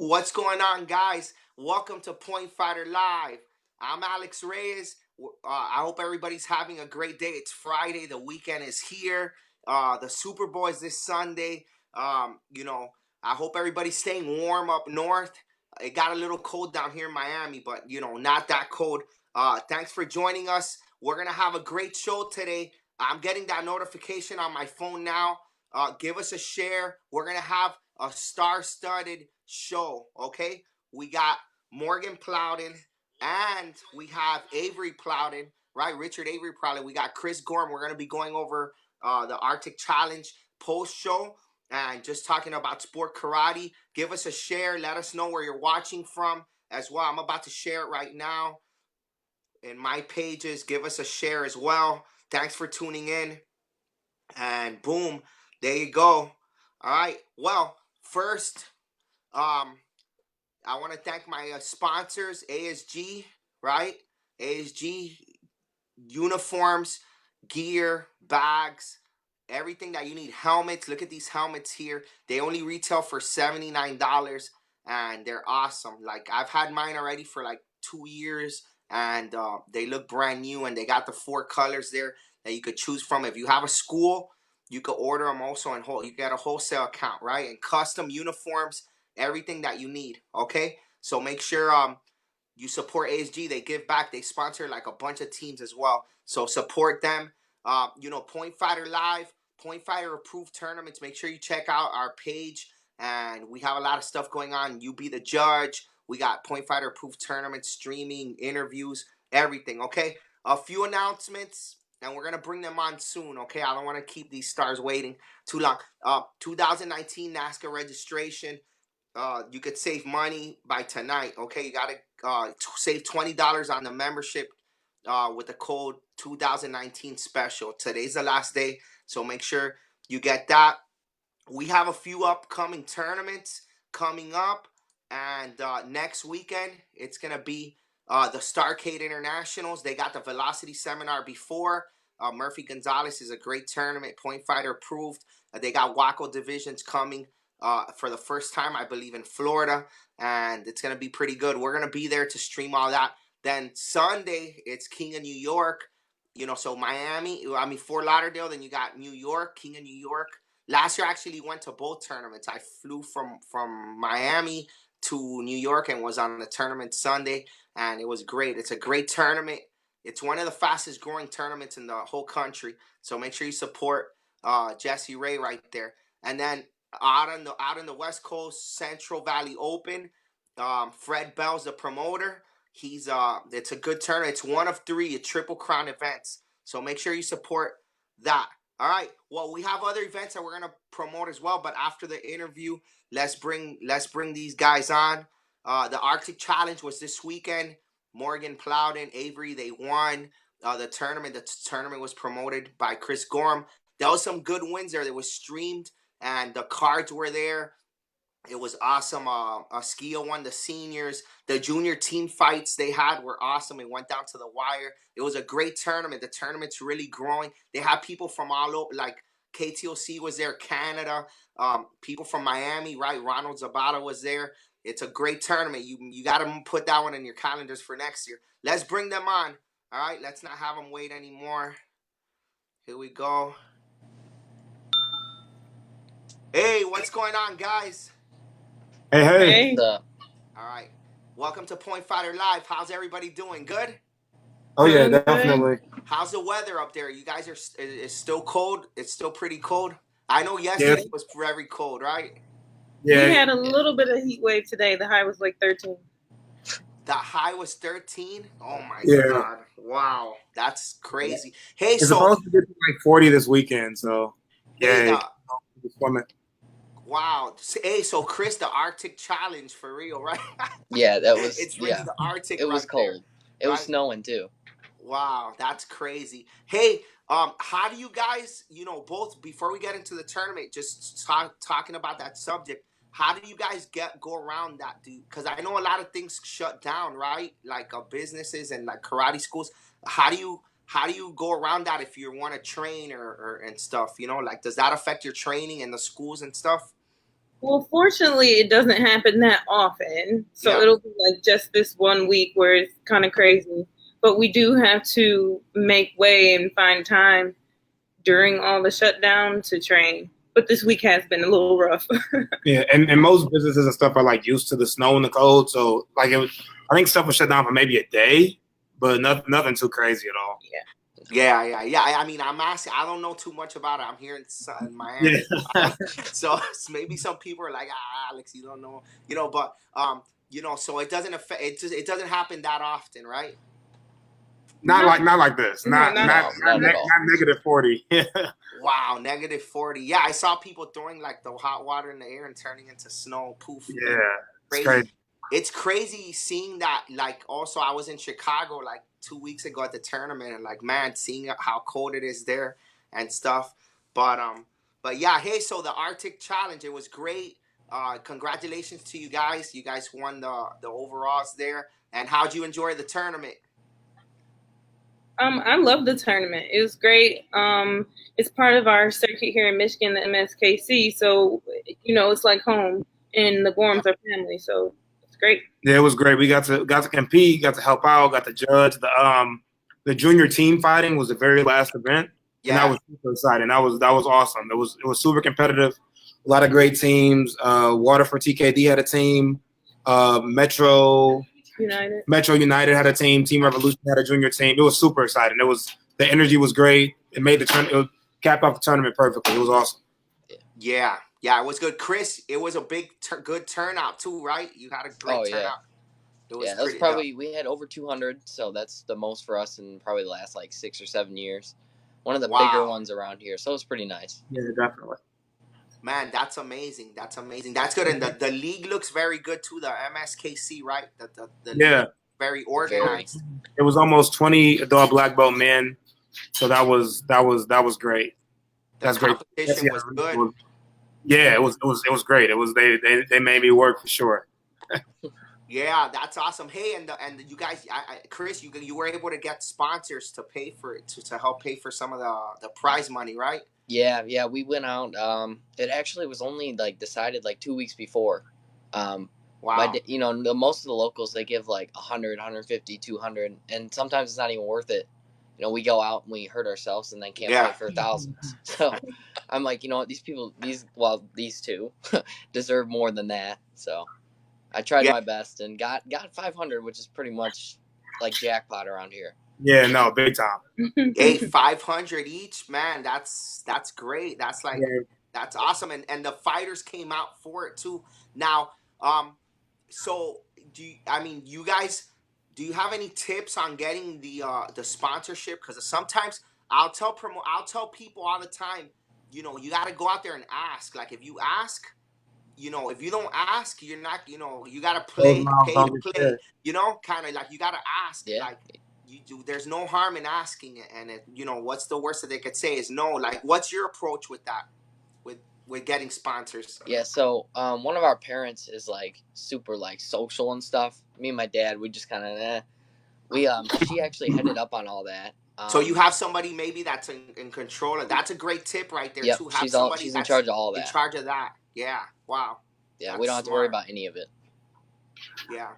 What's going on, guys? Welcome to Point Fighter Live. I'm Alex Reyes. I hope everybody's having a great day. It's Friday. The weekend is here. The Super Bowl is this Sunday. I hope everybody's staying warm up north. It got a little cold down here in Miami, but not that cold. Thanks for joining us. We're gonna have a great show today. I'm getting that notification on my phone now. Give us a share. We're gonna have a star-studded show. Okay, we got Morgan Plowden and we have Avery Plowden, right? Richard Avery Plowden. We got Chris Gorm. We're gonna be going over the Arctic Challenge post show and just talking about sport karate. Give us a share. Let us know where you're watching from as well. I'm about to share it right now in my pages. Give us a share as well. Thanks for tuning in. And boom, there you go. All right. Well, first, I want to thank my sponsors, ASG, right? ASG uniforms, gear, bags, everything that you need. Helmets. Look at these helmets here. They only retail for $79 and they're awesome. Like, I've had mine already for like 2 years and they look brand new, and they got the 4 colors there that you could choose from. If you have a school, you could order them also in whole. You get a wholesale account, right? And custom uniforms, everything that you need. Okay, so make sure you support ASG. They give back. They sponsor like a bunch of teams as well. So support them. Point Fighter Live, Point Fighter approved tournaments. Make sure you check out our page, and we have a lot of stuff going on. You be the judge. We got Point Fighter approved tournaments, streaming, interviews, everything. Okay, a few announcements, and we're gonna bring them on soon. Okay, I don't want to keep these stars waiting too long. 2019 NASCAR registration. You could save money by tonight. Okay, you gotta save $20 on the membership with the code 2019 special. Today's the last day, so make sure you get that. We have a few upcoming tournaments coming up, and next weekend it's gonna be the Starcade Internationals. They got the Velocity Seminar before. Murphy Gonzalez is a great tournament, Point Fighter approved. They got Waco divisions coming for the first time, I believe, in Florida, and it's gonna be pretty good. We're gonna be there to stream all that. Then Sunday, it's King of New York. So Fort Lauderdale. Then you got New York, King of New York. Last year, I actually went to both tournaments. I flew from Miami to New York and was on the tournament Sunday, and it was great. It's a great tournament. It's one of the fastest growing tournaments in the whole country. So make sure you support Jesse Ray right there. And then out in the West Coast, Central Valley Open, Fred Bell's the promoter. It's a good tournament. It's one of 3 Triple Crown events. So make sure you support that. All right. Well, we have other events that we're gonna promote as well, but after the interview, let's bring these guys on. The Arctic Challenge was this weekend. Morgan Plowden, Avery, they won the tournament. The tournament was promoted by Chris Gorm. There was some good wins there. That was streamed, and the cards were there. It was awesome. Skia won the seniors. The junior team fights they had were awesome. It went down to the wire. It was a great tournament. The tournament's really growing. They had people from all over, like KTOC was there, Canada, people from Miami, right? Ronald Zabata was there. It's a great tournament. You got to put that one in your calendars for next year. Let's bring them on. All right, let's not have them wait anymore. Here we go. Hey, what's going on, guys? Hey. What's up? All right. Welcome to Point Fighter Live. How's everybody doing? Good? Oh yeah, definitely. How's the weather up there? You guys it's still cold? It's still pretty cold? I know yesterday was very cold, right? Yeah. We had a little bit of heat wave today. The high was like 13. The high was 13? Oh my Yeah. God. Wow. That's crazy. Hey, It's supposed to get to like 40 this weekend, so yeah. Wow. Hey, so Chris, the Arctic Challenge for real, right? Yeah, that was. It's really the Arctic. It was right cold. There, it was right? snowing too. Wow, that's crazy. Hey, how do you guys, both before we get into the tournament, just talking about that subject, how do you guys go around that? Because I know a lot of things shut down, right? Like businesses and like karate schools. How do you go around that if you want to train or and stuff? Like, does that affect your training in the schools and stuff? Well, fortunately, it doesn't happen that often. So Yeah. it'll be like just this one week where it's kind of crazy. But we do have to make way and find time during all the shutdown to train. But this week has been a little rough. Yeah, and most businesses and stuff are like used to the snow and the cold, so like it was. I think stuff was shut down for maybe a day, but nothing too crazy at all. Yeah. I mean, I'm asking. I don't know too much about it. I'm here in Yeah, Miami, so maybe some people are like, Alex, you don't know, But so it doesn't affect. It doesn't happen that often, right? not like this. No, Not not not all. not, Not at all. not -40. Wow, -40. Yeah, I saw people throwing like the hot water in the air and turning into snow. Poof. Yeah, it's Crazy. crazy. It's crazy seeing that. Like, also, I was in Chicago like 2 weeks ago at the tournament, and like, man, seeing how cold it is there and stuff. But yeah, hey, so the Arctic Challenge, it was great. Congratulations to you guys. You guys won the overalls there. And how'd you enjoy the tournament? I love the tournament. It was great. It's part of our circuit here in Michigan, the MSKC. So, it's like home, and the Gorms are family. So it's great. Yeah, it was great. We got to compete, got to help out, got to judge. The junior team fighting was the very last event, and that Yeah. was super exciting. That was awesome. It was super competitive. A lot of great teams. Waterford TKD had a team. Metro United. Metro United had a team. Team Revolution had a junior team. It was super exciting. The energy was great. It made the turn. It capped off the tournament perfectly. It was awesome. Yeah, it was good. Chris, it was a big, good turnout too, right? You had a great turnout. It was That was pretty. probably, we had over 200, so that's the most for us in probably the last like 6 or 7 years. One of the bigger ones around here, so it was pretty nice. Yeah, definitely. Man, that's amazing. That's amazing. That's good. And the league looks very good too. The MSKC, right? The Yeah, league, very organized. it was almost 20 adult black belt men. So that was great. The That's great. competition was good. Yeah, it was great. It was they made me work for sure. Yeah, that's awesome. Hey, and you guys, Chris, you were able to get sponsors to pay for it to help pay for some of the prize money, right? Yeah, we went out. It actually was only like decided like 2 weeks before. Wow. Most of the locals, they give like 100, 150, 200, and sometimes it's not even worth it. We go out and we hurt ourselves and then can't play for thousands. So I'm like, you know what, these two deserve more than that. So I tried my best and got 500, which is pretty much like jackpot around here. Yeah, no, big time. Hey, 500 each, man. That's great. That's like that's awesome. And the fighters came out for it too. Now, so I mean, you guys, do you have any tips on getting the sponsorship? Because sometimes I'll tell people all the time, you got to go out there and ask. Like, if you ask, if you don't ask, you're not, you got to pay to play. Kind of like you got to ask. Yeah. Like, you do. There's no harm in asking it, and what's the worst that they could say is no. Like, what's your approach with that? With getting sponsors? Yeah, so one of our parents is like super like social and stuff. Me and my dad, we just kind of she actually headed up on all that. So you have somebody maybe that's in control of. That's a great tip right there too. Have she's in charge of all that. In charge of that. Yeah. Wow. Yeah, we don't have to worry about any of it. Yeah,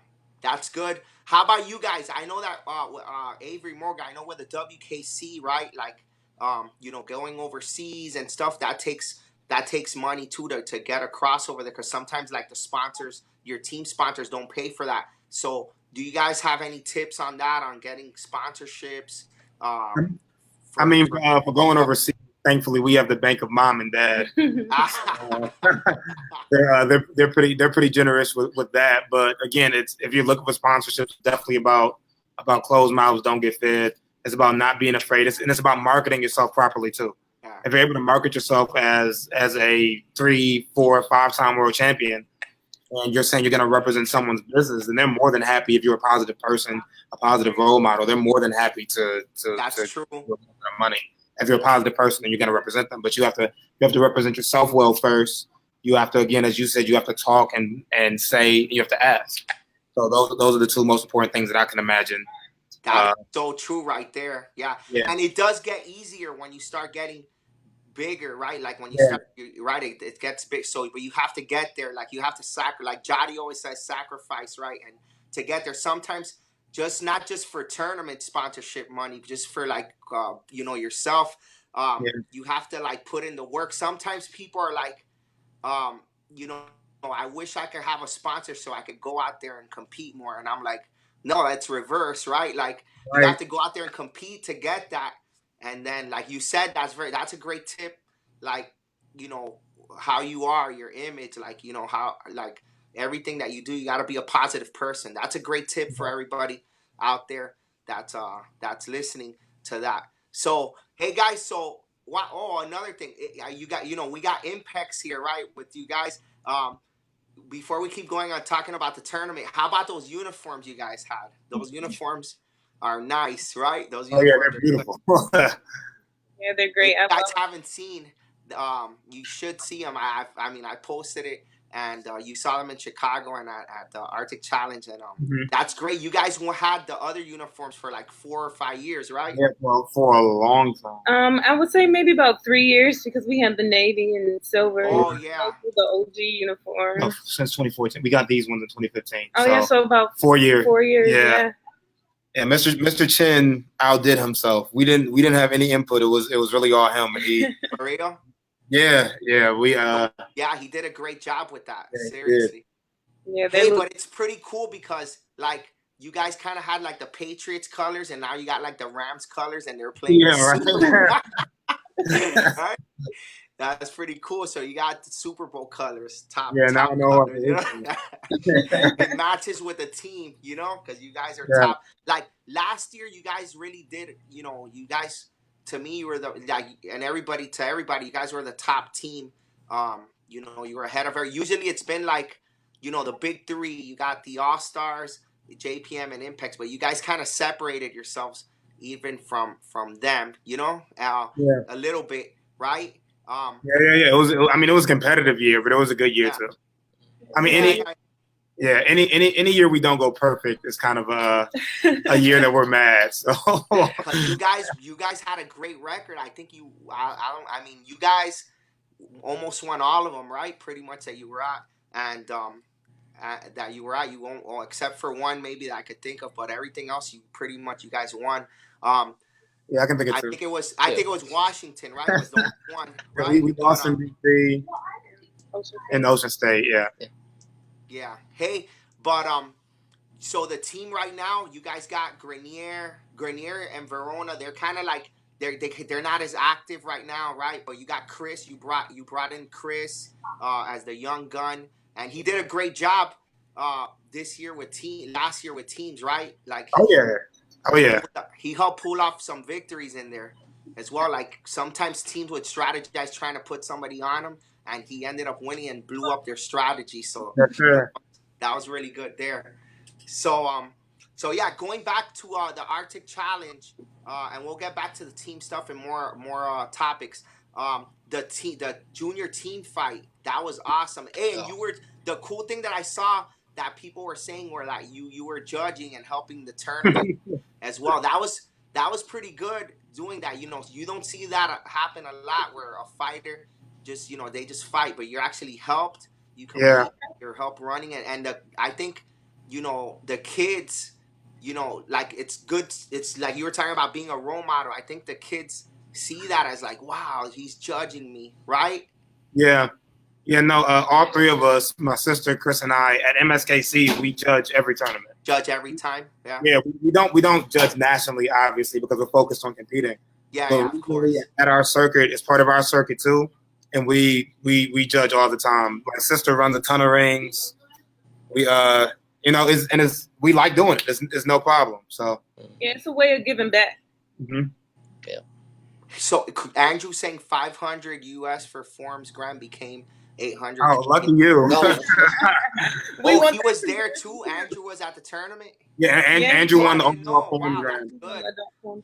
that's good. How about you guys? I know that Avery Morgan. I know with the WKC, right? Like, going overseas and stuff. That takes money too to get a crossover there, because sometimes like the sponsors, your team sponsors don't pay for that. So do you guys have any tips on that, on getting sponsorships? For going overseas, thankfully we have the bank of mom and dad. They're pretty generous with that. But again, if you're looking for sponsorships, definitely about closed mouths don't get fed. It's about not being afraid, and it's about marketing yourself properly too. If you're able to market yourself as a 3, 4, 5-time world champion, and you're saying you're going to represent someone's business, and they're more than happy. If you're a positive person, a positive role model, they're more than happy to true. Money. If you're a positive person, then you're going to represent them. But you have to represent yourself well first. You have to, again, as you said, you have to talk and say. You have to ask. So those are the two most important things that I can imagine. That's so true right there. Yeah. And it does get easier when you start getting bigger, right? Like when you Yeah. start, right, it gets big. So, but you have to get there. Like you have to like Jody always says, sacrifice, right? And to get there, sometimes just not just for tournament sponsorship money, just for like, yourself. Yeah. You have to like put in the work. Sometimes people are like, um, you know, I wish I could have a sponsor so I could go out there and compete more. And I'm like, no, that's reverse, right? Like you Right. have to go out there and compete to get that. And then, like you said, that's a great tip. Like, you know, how you are, your image, like, how, like everything that you do, you got to be a positive person. That's a great tip for everybody out there that's listening to that. So, hey guys, so what? Oh, another thing, you got, we got Impex here, right, with you guys. Before we keep going on talking about the tournament, how about those uniforms you guys had? Those uniforms are nice, right? Those Oh yeah, uniforms they're are good. beautiful. Yeah, they're If great. you guys haven't seen, you should see them. I mean, I posted it, and you saw them in Chicago and at the Arctic Challenge, and that's great. You guys had the other uniforms for like 4 or 5 years, right? Yeah, well, for a long time. I would say maybe about 3 years because we had the navy and silver. Oh yeah, the OG uniform. No, since 2014, we got these ones in 2015. Oh yeah, so about 4 years. 4 years. Yeah. Yeah, Mr. Chin outdid himself. We didn't have any input. It was really all him. For real? Yeah, we yeah, he did a great job with that. Yeah, Seriously. Yeah, but it's pretty cool because like you guys kind of had like the Patriots colors, and now you got like the Rams colors, and they're playing. Yeah, right. Right? That's pretty cool. So you got the Super Bowl colors, top. Yeah, now I know what colors, it matches with the team, because you guys are top. Like last year, you guys really did. You guys, to me, you were and everybody, you guys were the top team. You were ahead of her. Usually, it's been like, the big three. You got the All Stars, JPM, and Impex, but you guys kind of separated yourselves even from them. A little bit, right? Yeah. It was a competitive year, but it was a good year too. I mean, any year we don't go perfect is kind of a year that we're mad. So you guys had a great record. I think you guys almost won all of them, right? Pretty much that you were at, and that you were at. You won't, except for one maybe that I could think of, but everything else you guys won. Yeah, I can think of two. I think it was Washington, right? It was the only one, right? We lost in DC and Ocean State, yeah. Yeah. Hey, but so the team right now, you guys got Grenier and Verona. They're kind of like they're not as active right now, right? But you got Chris. You brought in Chris as the young gun, and he did a great job last year with teams, right? Like Oh yeah. He helped pull off some victories in there as well. Like sometimes teams would strategize trying to put somebody on them, and he ended up winning and blew up their strategy. So that was really good there. So yeah, going back to the Arctic Challenge, and we'll get back to the team stuff and more topics. The junior team fight, that was awesome. Hey, and the cool thing that I saw that people were saying were that you were judging and helping the tournament as well. That was pretty good doing that. You don't see that happen a lot where a fighter just they just fight, but you're actually helped. You compete, you're help running it, and I think the kids, like it's good. It's like you were talking about being a role model. I think the kids see that as like, wow, he's judging me, right? Yeah. Yeah, no, all three of us, my sister, Chris, and I, at MSKC, we judge every tournament. Judge every time? Yeah. Yeah, we don't judge nationally, obviously, because we're focused on competing. Yeah, of course. At our circuit, it's part of our circuit too, and we judge all the time. My sister runs a ton of rings. We we like doing it. It's no problem. So yeah, it's a way of giving back. Mm-hmm. Yeah. So Andrew saying 500 US for Forms Grand became 800. Oh, lucky you. No. He was there too. Andrew was at the tournament. Yeah, and Andrew won the overall Forms wow, Grand. good.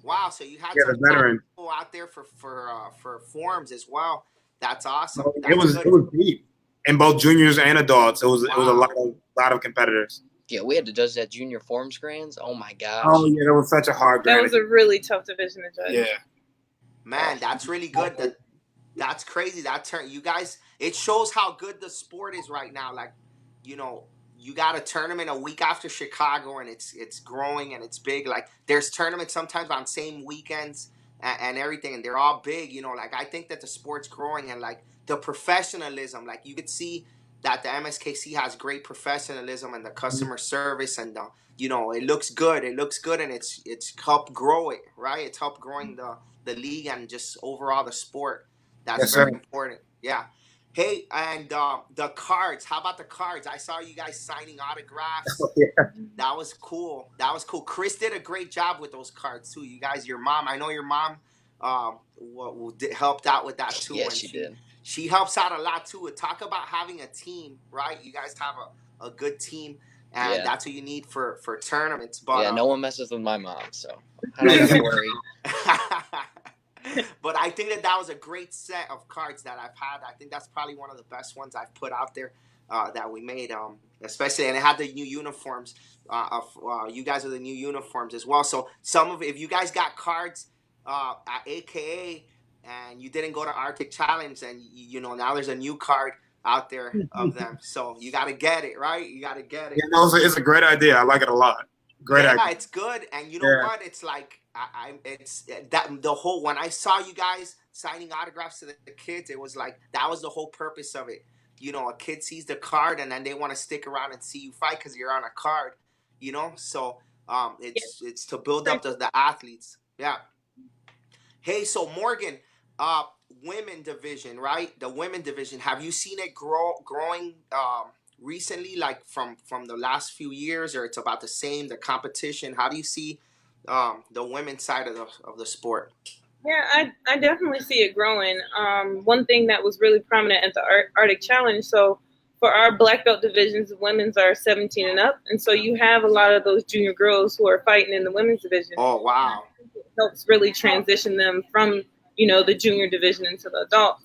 Wow, so you had some people out there for Forms as well. That's awesome. It was deep in both juniors and adults. It was a lot of competitors. Yeah, we had to judge that junior Forms Grands. Oh my gosh. Oh yeah, that was such a hard. That was a really tough division to judge. Yeah. Man, that's really good. That's crazy. That turn, you guys. It shows how good the sport is right now. Like, you know, you got a tournament a week after Chicago, and it's growing and it's big. Like, there's tournaments sometimes on same weekends and everything, and they're all big. You know, like I think that the sport's growing and like the professionalism. Like you could see that the MSKC has great professionalism and the customer service and the, you know, it looks good. It looks good, and it's helped grow it, right? It's helped growing the league and just overall the sport. That's Yes, sir. very important. Yeah. Hey, and the cards. How about the cards? I saw you guys signing autographs. Yeah. That was cool. That was cool. Chris did a great job with those cards too. You guys, your mom. I know your mom helped out with that too. Yeah, and she did. She helps out a lot too. Talk about having a team, right? You guys have a good team, and that's what you need for tournaments. But yeah, no one messes with my mom, so I don't have to worry. But I think that was a great set of cards that I've had. I think that's probably one of the best ones I've put out there that we made, especially, and it had the new uniforms. You guys are the new uniforms as well. So if you guys got cards at AKA and you didn't go to Arctic Challenge, and you know now there's a new card out there of them. So you got to get it, right? You got to get it. Yeah, no, it's a great idea. I like it a lot. Great idea. Yeah, it's good. And you know what? It's like it's that the whole when I saw you guys signing autographs to the kids, it was like that was the whole purpose of it. You know, a kid sees the card and then they want to stick around and see you fight because you're on a card. You know, so it's to build up the athletes. Yeah. Hey, so Morgan, women division, right? The women division. Have you seen it growing recently, like from the last few years, or it's about the same? The competition. How do you see the women's side of the sport? Yeah, I definitely see it growing. One thing that was really prominent at the Arctic Challenge. So for our black belt divisions, the women's are 17 and up, and so you have a lot of those junior girls who are fighting in the women's division. Oh wow! It helps really transition them from the junior division into the adults.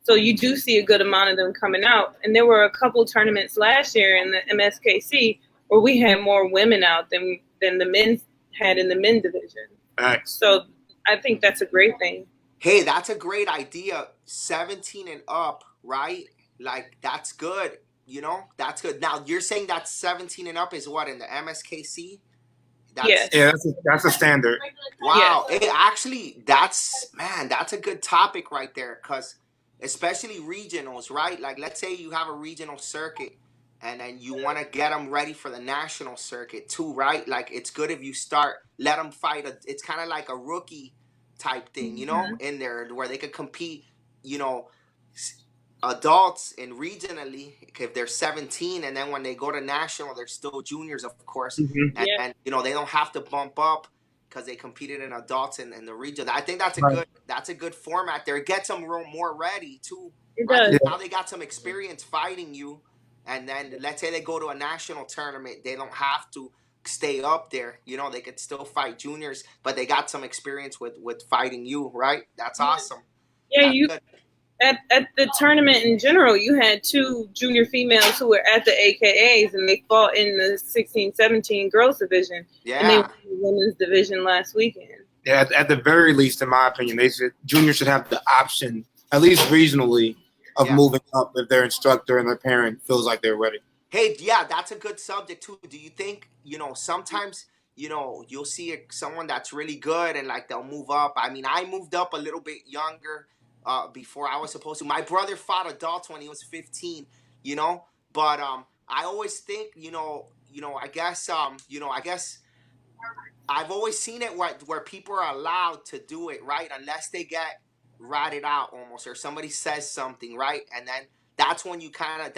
So you do see a good amount of them coming out, and there were a couple tournaments last year in the MSKC where we had more women out than the men had in the men division. Nice. So I think that's a great thing. Hey, that's a great idea. 17 and up, right? Like that's good. You know, that's good. Now you're saying that 17 and up is what in the MSKC? Yes. Yeah, that's a standard. Wow. Yes. Hey, actually, that's a good topic right there, because especially regionals, right? Like let's say you have a regional circuit and then you want to get them ready for the national circuit too, right? Like it's good if you let them fight. It's kind of like a rookie type thing, you know, in there where they could compete, you know, adults in regionally if they're 17, and then when they go to national they're still juniors, of course. And you know they don't have to bump up because they competed in adults in the region. I think that's a good format there. It gets them more ready too. It does. Now they got some experience fighting you, and then let's say they go to a national tournament, they don't have to stay up there, you know, they could still fight juniors, but they got some experience with fighting you, right? That's awesome. Yeah, At the tournament in general, you had two junior females who were at the AKAs, and they fought in the 16-17 girls division. Yeah. And they won the women's division last weekend. Yeah, at the very least, in my opinion, juniors should have the option, at least regionally, of moving up if their instructor and their parent feels like they're ready. Hey, yeah, that's a good subject too. Do you think, you know, sometimes, you know, you'll see someone that's really good and like they'll move up? I mean, I moved up a little bit younger before I was supposed to. My brother fought adults when he was 15, you know, but I always think, I guess I've always seen it where people are allowed to do it, right? Unless they get ratted out almost, or somebody says something, right? And then that's when you kind of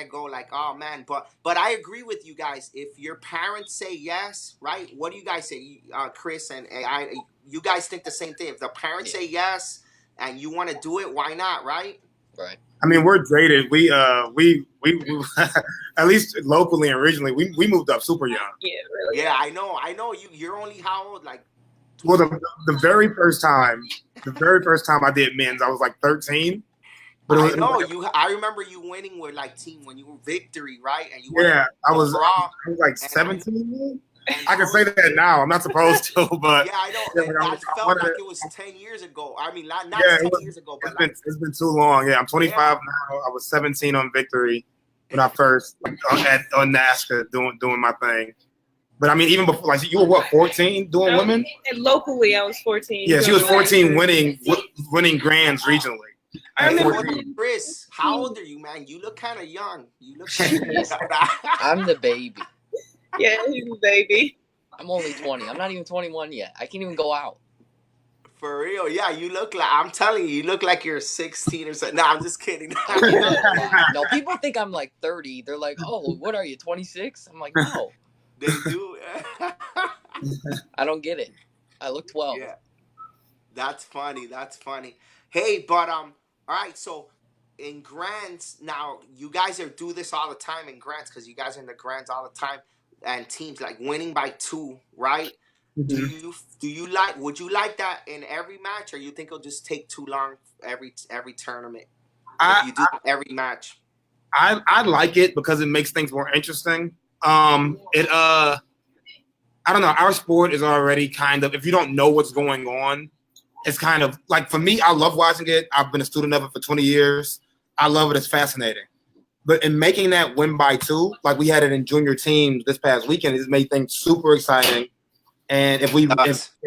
go like, oh man. But I agree with you guys. If your parents say yes, right? What do you guys say, Chris and you guys think the same thing? If the parents say yes and you want to do it, why not, right? Right. I mean, we're jaded. We at least locally and regionally, we moved up super young. Yeah, really. Yeah, I know. You're only how old? Like, well, the very first time I did men's, I was like 13. But I know I remember you winning with like team when you were Victory, right? And you I was like 17. I can say that now. I'm not supposed to, but yeah, I know. yeah, That felt like it was 10 years ago. I mean, not yeah, 10 years ago, but it's been too long. Yeah, I'm 25 now. I was 17 on Victory when I first on NASCAR doing my thing. But I mean, even before, like you were what, 14 doing women? And locally, I was 14. Yeah, she was 14 winning grands regionally. I remember Chris, how old are you, man? You look kind of young. You look. I'm the baby. Yeah, he's a baby. I'm only 20. I'm not even 21 yet. I can't even go out. For real, yeah, you look like, I'm telling you look like you're 16 or something. No, I'm just kidding. No, people think I'm like 30. They're like, oh, what are you, 26? I'm like, no. They do. I don't get it. I look 12. Yeah. That's funny. Hey, but all right, so in grants now, you guys do this all the time in grants because you guys are in the grants all the time, and teams like winning by 2, right? Mm-hmm. Would you like that in every match, or you think it'll just take too long every tournament if you do every match? I like it because it makes things more interesting. I don't know. Our sport is already kind of, if you don't know what's going on, it's kind of like, for me, I love watching it. I've been a student of it for 20 years. I love it. It's fascinating. But in making that win by 2, like we had it in junior teams this past weekend, it's made things super exciting. And if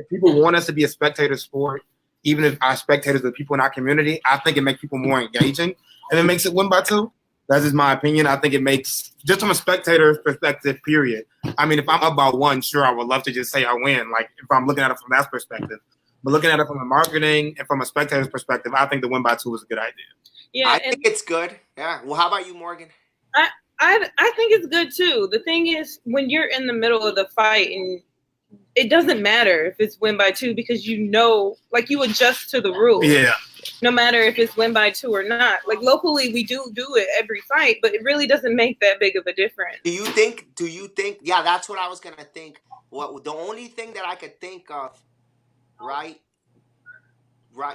people want us to be a spectator sport, even if our spectators are people in our community, I think it makes people more engaging. And it makes it win by 2. That's just my opinion. I think it makes, just from a spectator's perspective, period. I mean, if I'm up by 1, sure, I would love to just say I win. Like, if I'm looking at it from that perspective. But looking at it from a marketing and from a spectator's perspective, I think the win by 2 is a good idea. Yeah, I think it's good. Yeah. Well, how about you, Morgan? I think it's good too. The thing is, when you're in the middle of the fight, and it doesn't matter if it's win by 2 because like you adjust to the rules. Yeah. No matter if it's win by 2 or not. Like locally, we do it every fight, but it really doesn't make that big of a difference. Do you think? Yeah, that's what I was gonna think. What the only thing that I could think of, right,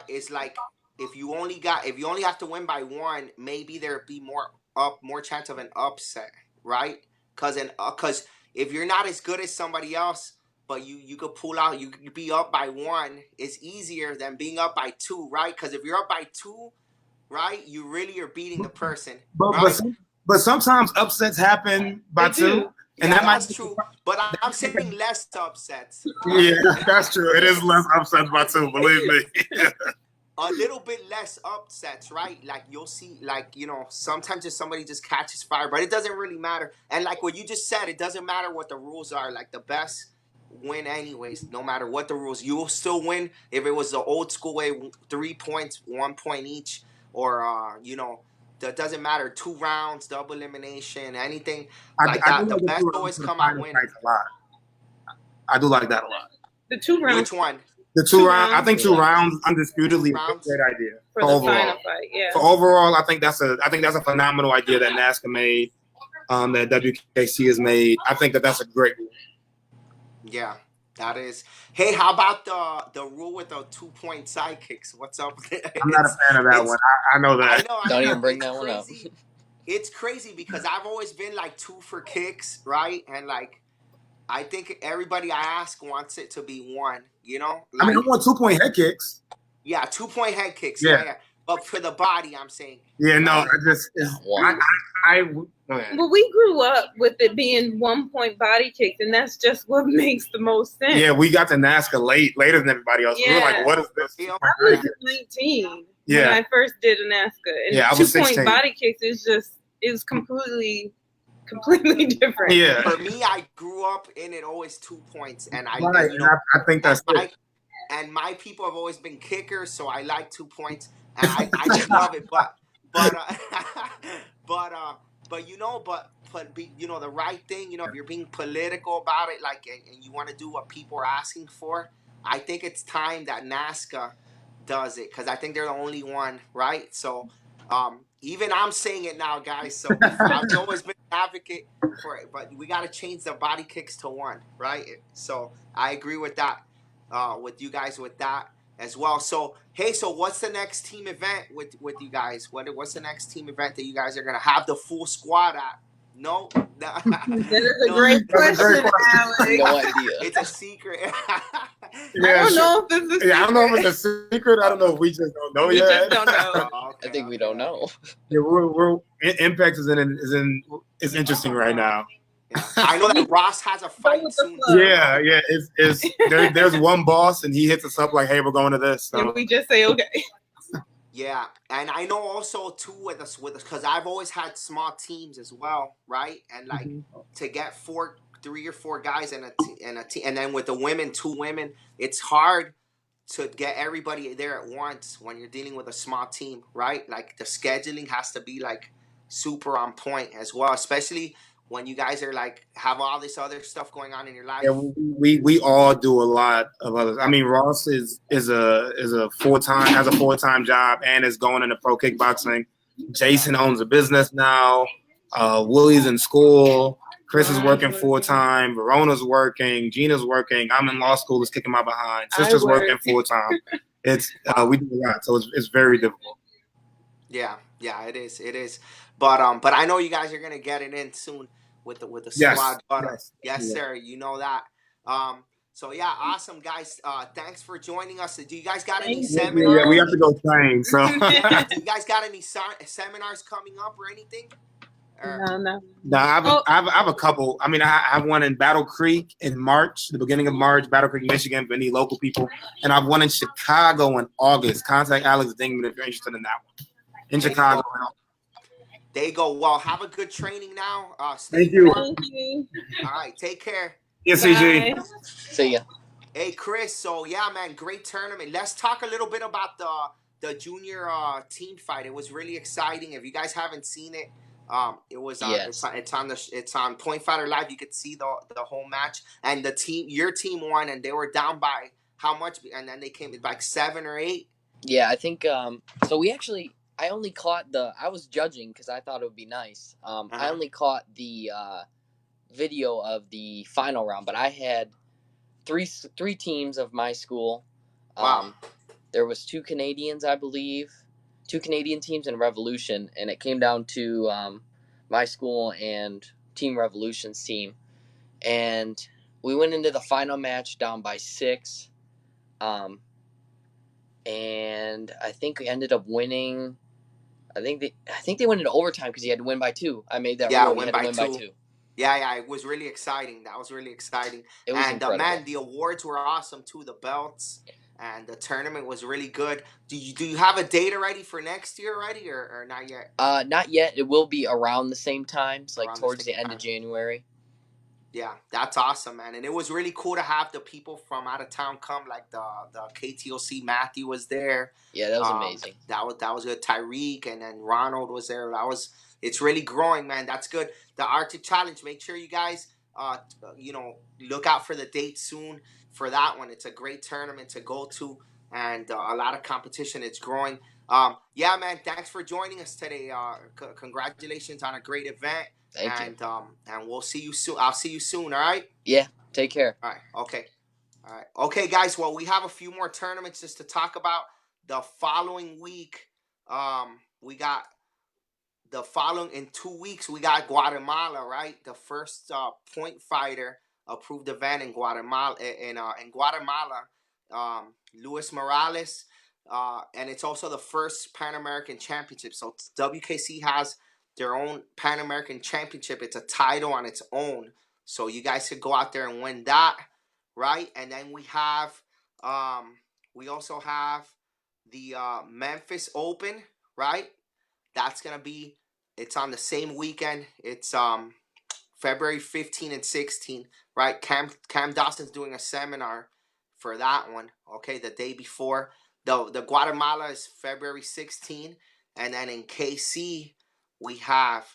is like if you only have to win by 1, maybe there'd be more chance of an upset, right? Because if you're not as good as somebody else, but you could pull out, you could be up by 1, it's easier than being up by 2, right? Because if you're up by 2, right, you really are beating the person. But sometimes upsets happen by 2. And yeah, that's true. But I'm saying less upsets. Yeah, that's true. It is less upsets by 2, believe me. A little bit less upsets, right? Like you'll see, like, sometimes if somebody just catches fire, but it doesn't really matter. And like what you just said, it doesn't matter what the rules are. Like the best win anyways, no matter what the rules. You will still win if it was the old school way, 3 points, 1 point each, or that doesn't matter. 2 rounds, double elimination, anything like that. The best always come out winning. I do like that a lot. The 2 rounds. Which one? The 2 rounds. I think 2 rounds undisputedly is a great idea for the final fight. Yeah. For overall, I think that's a phenomenal idea that NASCAR made, that WKC has made. I think that's a great rule. Yeah, that is. Hey, how about the rule with the 2-point sidekicks? What's up? I'm not a fan of that one. I know that. I know. Don't even bring that one up. It's crazy because I've always been like 2 for kicks, right? And like, I think everybody I ask wants it to be 1. Like, I mean, I want 2-point head kicks. Yeah, 2-point head kicks. Yeah. But for the body, I'm saying. Yeah, no, Well, we grew up with it being 1-point body kicks, and that's just what makes the most sense. Yeah, we got to NASCAR later than everybody else. Yeah. We were like, what is this? I was 19 when I first did a NASCAR. And I was 2-point body kicks it was completely different. Yeah. For me, I grew up in it always 2 points, and I think that's it. And my people have always been kickers, so I like 2 points, and I just love it. But the right thing, if you're being political about it, like, and you want to do what people are asking for, I think it's time that NASCAR does it, because I think they're the only one, right? So, even I'm saying it now, guys. So I've always been an advocate for it, but we got to change the body kicks to 1, right? So I agree with that, with you guys with that as well. So hey, so what's the next team event with you guys? What's the next team event that you guys are gonna have the full squad at? No, That is a no. great That's a great question, question. No Alex. idea. It's a secret. I don't know if it's a secret. Yeah, I don't know if it's a secret. I don't know if we just don't know We yet. just don't know. Oh, okay, I think we okay. don't know. Yeah, we're Impact is interesting right now. Yeah. I know that Ross has a Go fight with the soon. flow. Yeah. There's one boss and he hits us up like, hey, we're going to this. So. And we just say okay. Yeah, and I know also too with us because I've always had small teams as well, right? And like to get 3 or 4 guys and a team, and then with the women, 2 women, it's hard to get everybody there at once when you're dealing with a small team, right? Like the scheduling has to be like super on point as well, especially when you guys are like have all this other stuff going on in your life. Yeah, we all do a lot of others. I mean, Ross is a has a full-time job and is going into pro kickboxing. Jason owns a business now. Willie's in school. Chris is working full-time. Verona's working. Gina's working. I'm in law school. Is kicking my behind. Sister's working full-time. It's we do a lot, so it's very difficult. Yeah, it is. But I know you guys are gonna get it in soon with the squad. But yes, sir, you know that. So yeah, awesome guys. Thanks for joining us. Do you guys got any seminars? Yeah, we have to go train. So do you guys got any seminars coming up or anything? No. No, I have a couple. I mean, I have one in Battle Creek in March, the beginning of March, Battle Creek, Michigan, for any local people. And I have one in Chicago in August. Contact Alex Dingman if you're interested in that one. In Chicago. There you go. Well, have a good training now. Thank you. Thank you. All right, take care. Yes, CG. See ya. Hey, Chris. So yeah, man, great tournament. Let's talk a little bit about the junior team fight. It was really exciting. If you guys haven't seen it, it was it's on Point Fighter Live. You could see the whole match, and your team won, and they were down by how much? And then they came like 7 or 8. Yeah, I think so. I only caught I was judging because I thought it would be nice. I only caught the video of the final round, but I had three teams of my school. Wow. There was 2 Canadians, I believe, 2 Canadian teams in Revolution, and it came down to my school and Team Revolution's team, and we went into the final match down by 6, and I think we ended up winning. I think they went into overtime because he had to win by 2. I made that rule. Win by 2. Yeah, it was really exciting. That was really exciting. It was incredible. Man, the awards were awesome too. The belts and the tournament was really good. Do you have a date already for next year already, or not yet? Not yet. It will be around the same time, like towards the end of January. Yeah, that's awesome, man. And it was really cool to have the people from out of town come, like the KTOC Matthew was there. Yeah, that was amazing. That was good. Tyreek and then Ronald was there. It's really growing, man. That's good. The Arctic Challenge, make sure you guys look out for the date soon for that one. It's a great tournament to go to and a lot of competition. It's growing. Yeah, man, thanks for joining us today. Congratulations on a great event. Thank you. And we'll see you soon. I'll see you soon, all right? Yeah, take care. All right, okay. All right. Okay, guys, well, we have a few more tournaments just to talk about. The following week, we got in 2 weeks, we got Guatemala, right? The first point fighter approved event in Guatemala. In Guatemala, Luis Morales, and it's also the first Pan American Championship. So WKC has their own Pan American Championship. It's a title on its own. So you guys could go out there and win that, right? And then we also have the Memphis Open, right? That's going to be, it's on the same weekend. It's February 15 and 16, right? Cam Dawson's doing a seminar for that one, okay, the day before. The Guatemala is February 16, and then in KC, we have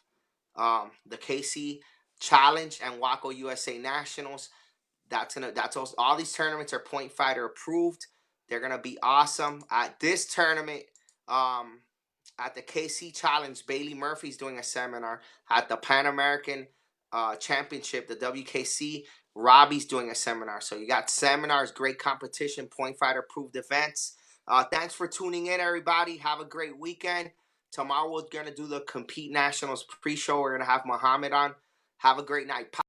the KC Challenge and Waco USA Nationals. All these tournaments are point fighter approved. They're gonna be awesome. At this tournament, at the KC Challenge, Bailey Murphy's doing a seminar. At the Pan American Championship, the WKC, Robbie's doing a seminar. So you got seminars, great competition, point fighter approved events. Thanks for tuning in, everybody. Have a great weekend. Tomorrow we're gonna do the Compete Nationals pre-show. We're gonna have Muhammad on. Have a great night.